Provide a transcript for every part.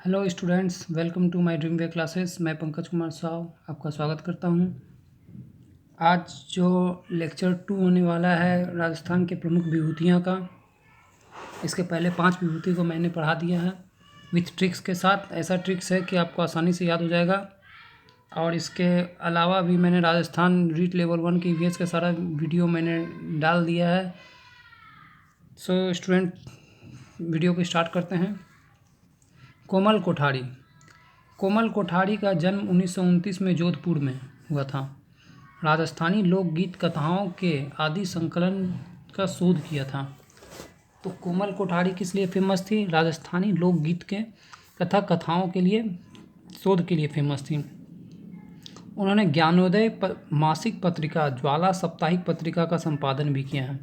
Hello students, welcome to my dream way classes. मैं पंकज कुमार साव आपका स्वागत करता हूं। आज जो लेक्चर 2 होने वाला है राजस्थान के प्रमुख विभूतियां का, इसके पहले 5 विभूति को मैंने पढ़ा दिया है विथ ट्रिक्स के साथ। ऐसा ट्रिक्स है कि आपको आसानी से याद हो जाएगा। और इसके अलावा भी मैंने राजस्थान रीट लेवल 1 की ईवीएस का सारा वीडियो मैंने डाल दिया है। सो स्टूडेंट, वीडियो को स्टार्ट करते हैं। कोमल कोठारी। कोमल कोठारी का जन्म 1929 में जोधपुर में हुआ था। राजस्थानी लोकगीत कथाओं के आदि संकलन का शोध किया था। तो कोमल कोठारी किस लिए फेमस थी? राजस्थानी लोकगीत के कथाओं के लिए शोध के लिए फेमस थी। उन्होंने ज्ञानोदय मासिक पत्रिका, ज्वाला साप्ताहिक पत्रिका का संपादन भी किया है।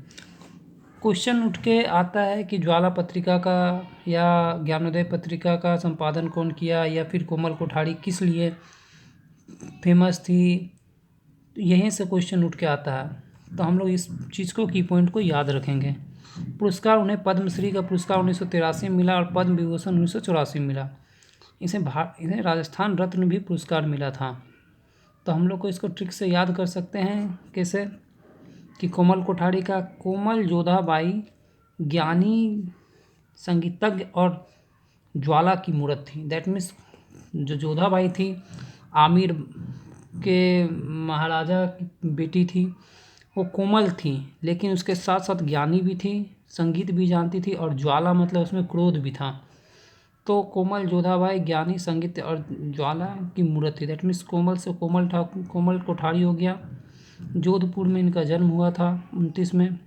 क्वेश्चन उठ के आता है कि ज्वाला पत्रिका का या ज्ञानोदय पत्रिका का संपादन कौन किया, या फिर कोमल कोठारी किस लिए फेमस थी। यहीं से क्वेश्चन उठ के आता है। तो हम लोग इस चीज़ को, की पॉइंट को याद रखेंगे। पुरस्कार, उन्हें पद्मश्री का पुरस्कार 1983 में मिला और पद्म विभूषण 1984 में मिला। इन्हें राजस्थान रत्न भी पुरस्कार मिला था। तो हम लोग को इसको ट्रिक से याद कर सकते हैं। कैसे? कि कोमल कोठारी का कोमल जोधाबाई ज्ञानी, संगीतज्ञ और ज्वाला की मूरत थी। दैट मीन्स जो जोधाबाई थी आमिर के महाराजा की बेटी थी। वो कोमल थी, लेकिन उसके साथ साथ ज्ञानी भी थी, संगीत भी जानती थी, और ज्वाला मतलब उसमें क्रोध भी था। तो कोमल जोधाबाई ज्ञानी, संगीत और ज्वाला की मूरत थी। दैट मीन्स कोमल से कोमल कोठारी हो गया। जोधपुर में इनका जन्म हुआ था 1929 में।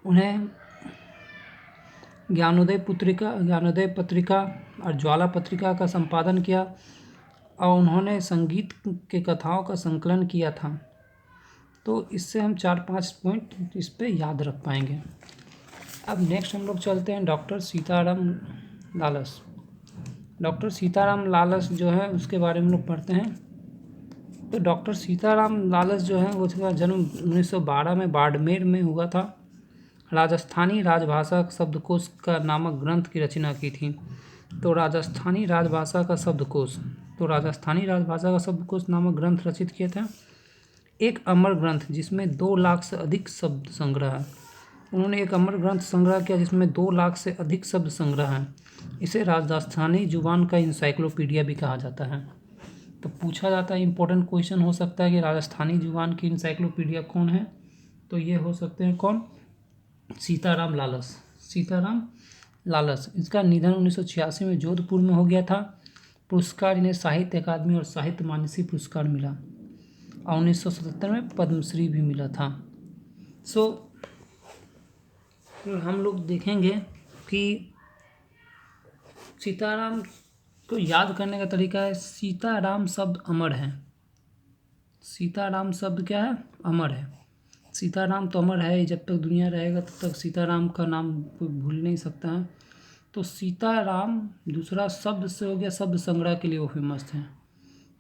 उन्हें ज्ञानोदय पत्रिका और ज्वाला पत्रिका का संपादन किया, और उन्होंने संगीत के कथाओं का संकलन किया था। तो इससे हम 4-5 पॉइंट इस पे याद रख पाएंगे। अब नेक्स्ट हम लोग चलते हैं डॉक्टर सीताराम लालस। डॉक्टर सीताराम लालस जो है उसके बारे में लोग पढ़ते हैं। तो डॉक्टर सीताराम लालस जो है उसका जन्म 1912 में बाड़मेर में हुआ था। राजस्थानी राजभाषा शब्दकोश का नामक ग्रंथ की रचना की थी। तो राजस्थानी राजभाषा का शब्दकोश नामक ग्रंथ रचित किया था। एक अमर ग्रंथ जिसमें 2 लाख से अधिक शब्द संग्रह है। उन्होंने एक अमर ग्रंथ संग्रह किया जिसमें 2 लाख से अधिक शब्द संग्रह हैं। इसे राजस्थानी जुबान का इंसाइक्लोपीडिया भी कहा जाता है। तो पूछा जाता है, इंपॉर्टेंट क्वेश्चन हो सकता है कि राजस्थानी जुबान की इंसाइक्लोपीडिया कौन है? तो ये हो सकते हैं कौन? सीताराम लालस। इसका निधन 1986 में जोधपुर में हो गया था। पुरस्कार इन्हें साहित्य अकादमी और साहित्य मानसी पुरस्कार मिला, और 1977 में पद्मश्री भी मिला था। सो हम लोग देखेंगे कि सीताराम को याद करने का तरीका है। सीताराम शब्द अमर है। सीताराम शब्द क्या है? अमर है। सीताराम तो अमर है, जब तक दुनिया रहेगा तब तक सीताराम का नाम कोई भूल नहीं सकता है। तो सीताराम दूसरा शब्द से हो गया, शब्द संग्रह के लिए वो फेमस थे।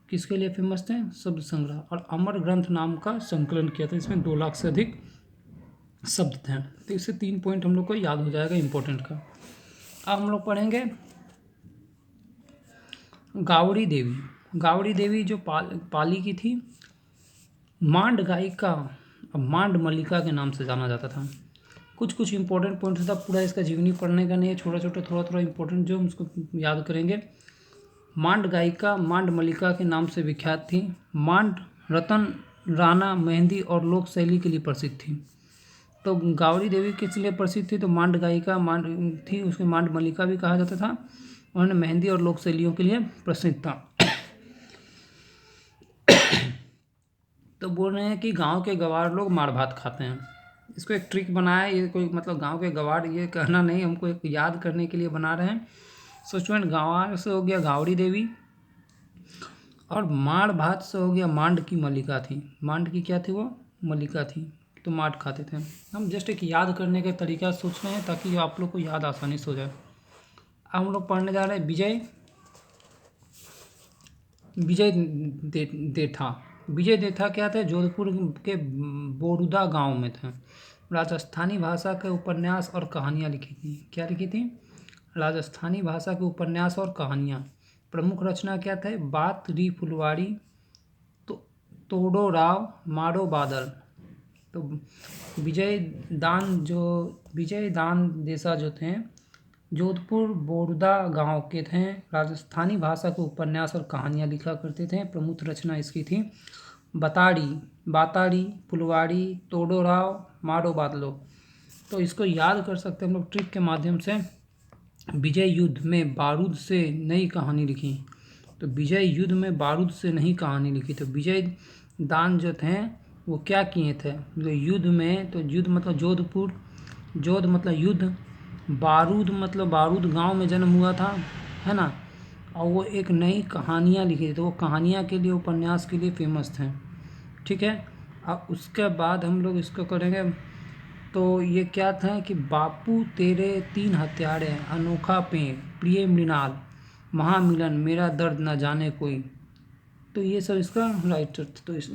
किसके लिए फेमस थे? शब्द संग्रह। और अमर ग्रंथ नाम का संकलन किया था, इसमें 2 लाख से अधिक शब्द थे। तो इससे 3 पॉइंट हम लोग को याद हो जाएगा इम्पोर्टेंट का। अब हम लोग पढ़ेंगे गावड़ी देवी जो पाली की थी। मांड गायिका, मांड मल्लिका के नाम से जाना जाता था। कुछ इंपॉर्टेंट पॉइंट्स था। पूरा इसका जीवनी पढ़ने का नहीं है, थोड़ा इंपॉर्टेंट जो हम उसको याद करेंगे। मांड गायिका मांड मल्लिका के नाम से विख्यात थी। मांड रतन, राना, मेहंदी और लोक शैली के लिए प्रसिद्ध थी। तो गावड़ी देवी किस लिए प्रसिद्ध थी? तो मांड गायिका मांड थी, उसके मांड मल्लिका भी कहा जाता था। उन्होंने मेहंदी और लोक शैलियों के लिए प्रसिद्ध था। तो बोल रहे हैं कि गांव के गवार लोग मार भात खाते हैं। इसको एक ट्रिक बनाया, ये कोई मतलब गांव के गवार ये कहना नहीं, हमको एक याद करने के लिए बना रहे हैं। सो स्टूडेंट, गंवार से हो गया गावड़ी देवी, और माड़ भात से हो गया मांड की मल्लिका थी। मांड की क्या थी? वो मल्लिका थी। तो माट खाते थे। हम जस्ट एक याद करने का तरीका सोच रहे हैं ताकि आप लोग को याद आसानी से हो जाए। अब हम लोग पढ़ने जा रहे हैं विजय देथा क्या थे? जोधपुर के बोरुदा गांव में थे। राजस्थानी भाषा के उपन्यास और कहानियाँ लिखी थी। क्या लिखी थी? राजस्थानी भाषा के उपन्यास और कहानियाँ। प्रमुख रचना क्या थे? बात री फुलवाड़ी, तो तोड़ो राव, मारो बादल। तो विजय दान देसा जो थे, जोधपुर बोरदा गांव के थे। राजस्थानी भाषा के उपन्यास और कहानियाँ लिखा करते थे। प्रमुख रचना इसकी थी बाताड़ी, फुलवाड़ी, तोड़ो राव, मारो बादलो। तो इसको याद कर सकते हैं हम लोग ट्रिक के माध्यम से। विजय युद्ध में बारूद से नई कहानी लिखी। तो विजय युद्ध में बारूद से नई कहानी लिखी। तो विजय दान जो थे वो क्या किए थे? जो युद्ध में, तो युद्ध मतलब जोधपुर, जोध मतलब युद्ध, बारूद मतलब बारूद गांव में जन्म हुआ था, है ना। और वो एक नई कहानियाँ लिखी थी। तो वो कहानियाँ के लिए, उपन्यास के लिए फेमस थे। ठीक है। अब उसके बाद हम लोग इसको करेंगे। तो ये क्या था कि बापू तेरे तीन हत्यारे, अनोखा पेड़, प्रिय मृणाल, महामिलन, मेरा दर्द न जाने कोई। तो ये सब इसका राइटर, तो इस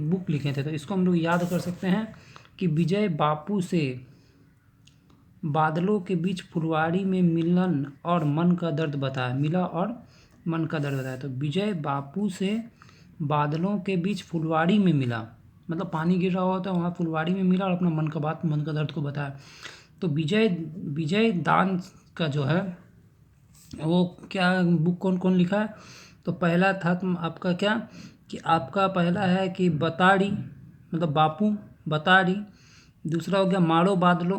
बुक लिखे थे। तो इसको हम लोग याद कर सकते हैं कि विजय बापू से बादलों के बीच फुलवाड़ी में मिलन और मन का दर्द बताया, मिला और मन का दर्द बताया। तो विजय बापू से बादलों के बीच फुलवाड़ी में मिला, मतलब पानी गिर रहा हुआ था वहाँ फुलवाड़ी में मिला और अपना मन का बात, मन का दर्द को बताया। तो विजय दान का जो है वो क्या बुक कौन कौन लिखा है? तो पहला था आपका क्या कि आपका पहला है कि बताड़ी, मतलब बापू बताड़ी। दूसरा हो गया मारो बादलो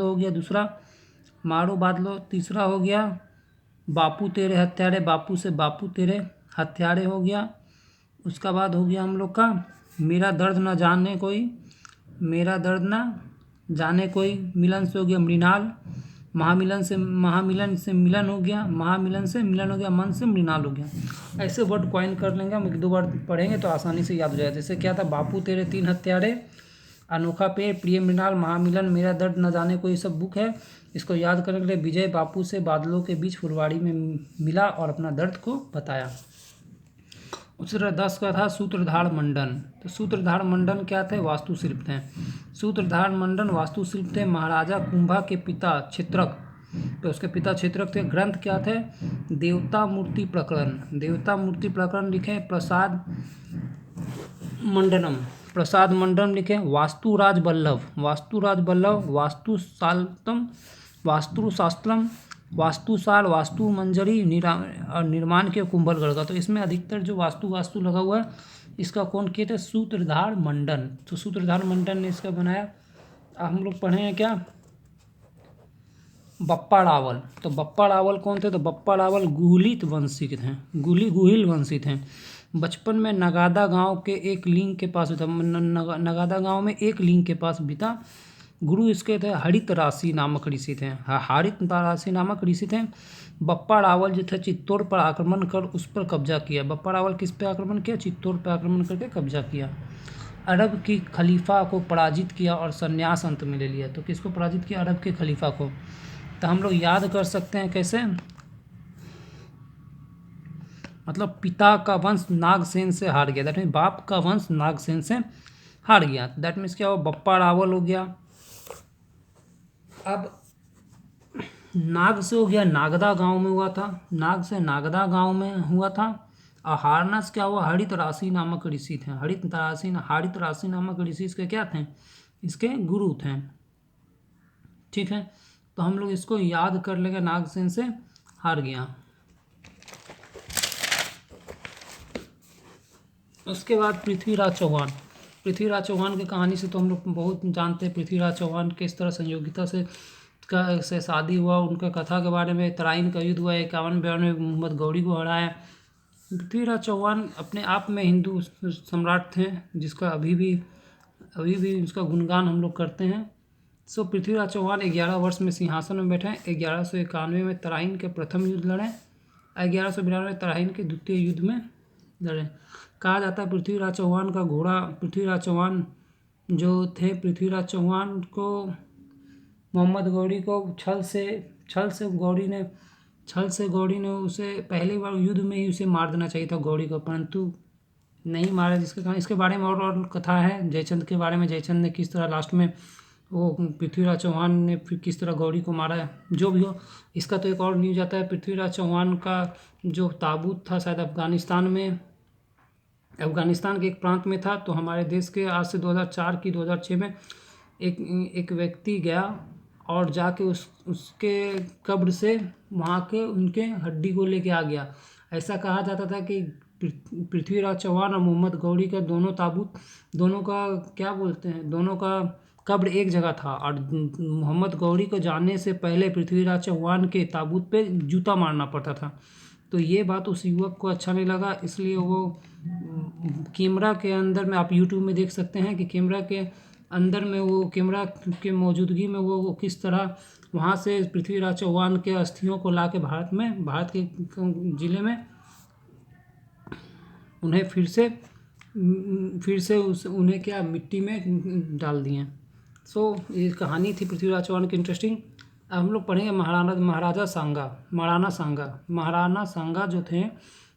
हो गया दूसरा, मारो बादलो। तीसरा हो गया बापू तेरे हत्यारे, बापू से बापू तेरे हत्यारे हो गया। उसका बाद हो गया हम लोग का मेरा दर्द न जाने कोई, मेरा दर्द न जाने कोई। मिलन से हो गया मृणाल, महामिलन से मिलन हो गया, महामिलन से मिलन हो गया, मन से मृणाल हो गया। ऐसे वर्ड क्वाइन कर लेंगे हम, एक दो बार पढ़ेंगे तो आसानी से याद हो जाएगा। जैसे क्या था? बापू तेरे तीन हत्यारे, अनोखा पेड़, प्रिय मृणाल, महामिलन, मेरा दर्द न जाने कोई, सब बुक है। इसको याद करने के लिए विजय बापू से बादलों के बीच फुलवाड़ी में मिला और अपना दर्द को बताया। उसी तरह 10 का था सूत्रधार मंडन। तो सूत्रधार मंडन क्या थे? वास्तुशिल्प थे। सूत्रधार मंडन वास्तुशिल्प थे। महाराजा कुंभा के पिता क्षेत्रक, तो उसके पिता क्षेत्रक थे। ग्रंथ क्या थे? देवता मूर्ति प्रकरण लिखे। प्रसाद मंडनम लिखे। वास्तुराज वल्लभ, वास्तुशास्त्रम, वास्तुसार, वास्तु मंजरी, निर्माण के कुंभलगढ़ का। तो इसमें अधिकतर जो वास्तु लगा हुआ है इसका कौन किए थे? सूत्रधार मंडन। तो सूत्रधार मंडन ने इसका बनाया। हम लोग पढ़े हैं क्या? बप्पा रावल। तो बप्पा रावल कौन थे? तो बप्पा रावल गुहिल वंशी थे। बचपन में नगादा गांव के एक लिंग के पास था, नगादा गांव में एक लिंग के पास बीता। गुरु इसके थे हरित राशि नामक ऋषि थे। बप्पा रावल जो थे चित्तौड़ पर आक्रमण कर उस पर कब्जा किया। बप्पा रावल किस पे आक्रमण किया? चित्तौड़ पर आक्रमण करके कब्जा किया। अरब की खलीफा को पराजित किया और संन्यास अंत में ले लिया। तो किसको पराजित किया? अरब के खलीफा को। तो हम लोग याद कर सकते हैं कैसे? मतलब पिता का वंश नागसेन से हार गया, दैट मीन्स बाप का वंश नागसेन से हार गया। दैट मीन्स क्या हुआ? बप्पा रावल हो गया। अब नाग से हो गया, नागदा गांव में हुआ था। नाग से नागदा गांव में हुआ था। और हारना से क्या हुआ? हरित राशि नामक ऋषि थे। हरित राशि नामक ऋषि इसके क्या थे? इसके गुरु थे। ठीक है। तो हम लोग इसको याद कर लेंगे, नागसेन से हार गया। उसके बाद पृथ्वीराज चौहान की कहानी से तो हम लोग बहुत जानते हैं। पृथ्वीराज चौहान किस तरह संयोगिता से शादी हुआ, उनका कथा के बारे में। तराइन का युद्ध हुआ, 51-52 में मोहम्मद गौरी को हराया। पृथ्वीराज चौहान अपने आप में हिंदू सम्राट थे, जिसका अभी भी उसका गुणगान हम लोग करते हैं। सो पृथ्वीराज चौहान 11 वर्ष में सिंहासन में बैठे। 1191 में तराइन के प्रथम युद्ध लड़े, 1192 में तराइन के द्वितीय युद्ध में लड़े। कहा जाता है पृथ्वीराज चौहान का घोड़ा, पृथ्वीराज चौहान जो थे, पृथ्वीराज चौहान को मोहम्मद गौरी को छल से गौरी ने उसे पहली बार युद्ध में ही उसे मार देना चाहिए था गौरी को, परंतु नहीं मारा। जिसके कारण इसके बारे में और कथा है जयचंद के बारे में। जयचंद ने किस तरह लास्ट में वो पृथ्वीराज चौहान ने फिर किस तरह गौरी को मारा है, जो भी हो। इसका तो एक और न्यूज़ आता है, पृथ्वीराज चौहान का जो ताबूत था शायद अफ़गानिस्तान के एक प्रांत में था। तो हमारे देश के आज से 2004 की 2006 में एक एक व्यक्ति गया और जाके उसके कब्र से वहाँ के उनके हड्डी को लेके आ गया। ऐसा कहा जाता था कि पृथ्वीराज चौहान और मोहम्मद गौरी का दोनों ताबूत, दोनों का क्या बोलते हैं, दोनों का कब्र एक जगह था। और मोहम्मद गौरी को जाने से पहले पृथ्वीराज चौहान के ताबूत पे जूता मारना पड़ता था। तो ये बात उस युवक को अच्छा नहीं लगा, इसलिए वो कैमरा के अंदर में, आप यूट्यूब में देख सकते हैं कि कैमरा के अंदर में वो कैमरा के मौजूदगी में वो किस तरह वहाँ से पृथ्वीराज चौहान के अस्थियों को ला के भारत के ज़िले में उन्हें फिर से उन्हें क्या मिट्टी में डाल दिए। सो ये कहानी थी पृथ्वीराज चौहान की इंटरेस्टिंग। अब हम लोग पढ़ेंगे महाराणा सांगा जो थे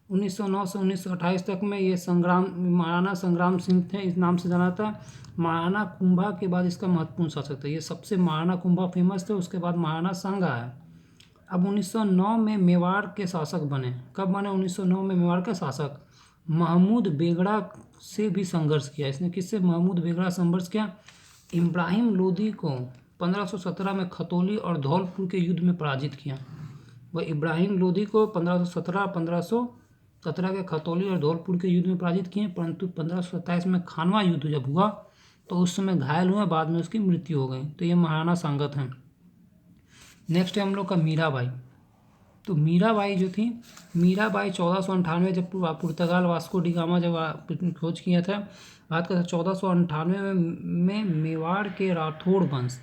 1909 से 1928 तक में, ये महाराणा संग्राम सिंह थे, इस नाम से जाना था। महाराणा कुंभा के बाद इसका महत्वपूर्ण शासक था। ये सबसे महाराणा कुंभा फेमस थे, उसके बाद महाराणा सांगा है। अब 1909 में मेवाड़ के शासक बने। कब बने? 1909 में मेवाड़ का शासक। महमूद बेगड़ा से भी संघर्ष किया इसने। किससे? महमूद बेगड़ा संघर्ष किया। इब्राहिम लोदी को 1517 में खतौली और धौलपुर के युद्ध में पराजित किया। वह इब्राहिम लोदी को 1517 के खतौली और धौलपुर के युद्ध में पराजित किए, परंतु 1527 में खानवा युद्ध जब हुआ तो उस समय घायल हुए, बाद में उसकी मृत्यु हो गई। तो ये महाराणा सांगत हैं। नेक्स्ट है हम लोग का मीराबाई। तो मीराबाई जो थी, मीराबाई 1498 जब पुर्तगाल वास्को डी गामा जब खोज किया था बात का, 1498 में मेवाड़ के राठौड़ वंश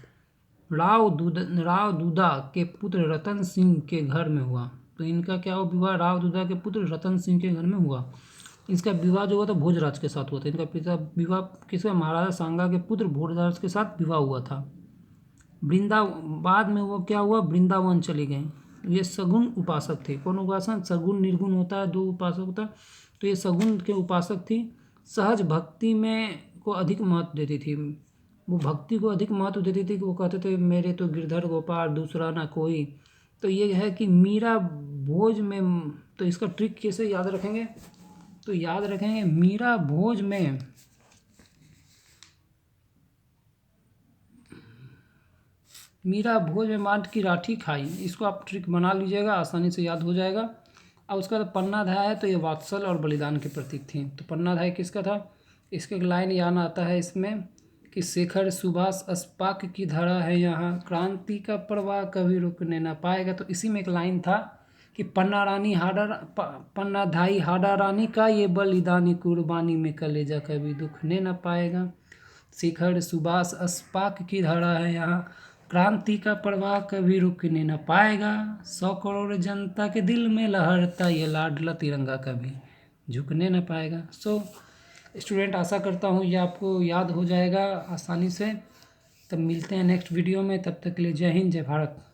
राव दूदा के पुत्र रतन सिंह के घर में हुआ। तो इनका क्या हुआ? विवाह राव दूदा के पुत्र रतन सिंह के घर में हुआ। इसका विवाह जो हुआ था भोजराज के साथ हुआ था। इनका पिता विवाह किसका? महाराजा सांगा के पुत्र भोजराज के साथ विवाह हुआ था। बाद में वो क्या हुआ? वृंदावन चले गए। ये सगुन उपासक थे। कौन उपासक? सगुन निर्गुण होता है, दो उपासक होता है। तो ये सगुन के उपासक थी। सहज भक्ति में को अधिक महत्व देती थी। वो भक्ति को अधिक महत्व देती थी कि वो कहते थे मेरे तो गिरधर गोपाल दूसरा ना कोई। तो ये है कि मीरा भोज में, तो इसका ट्रिक कैसे याद रखेंगे? तो याद रखेंगे मीरा भोज में मांड की राठी खाई। इसको आप ट्रिक बना लीजिएगा, आसानी से याद हो जाएगा। अब उसका पन्नाधाय है, तो ये वात्सल और बलिदान के प्रतीक थी। तो पन्नाधाय किसका था? इसके एक लाइन याद आता है इसमें कि शेखर सुभाष अस्पाक की धरा है यहाँ, क्रांति का प्रवाह कभी रुकने ना पाएगा। तो इसी में एक लाइन था कि पन्नाधाई हाडा रानी का ये बलिदानी कुर्बानी में कलेजा कभी दुखने ना पाएगा। शेखर सुभाष अस्पाक की धरा है यहाँ, क्रांति का प्रवाह कभी रुकने न पाएगा। 100 करोड़ जनता के दिल में लहरता ये लाडला तिरंगा कभी झुकने न पाएगा। सो स्टूडेंट, आशा करता हूँ ये आपको याद हो जाएगा आसानी से। तब मिलते हैं नेक्स्ट वीडियो में, तब तक के लिए जय हिंद, जय भारत।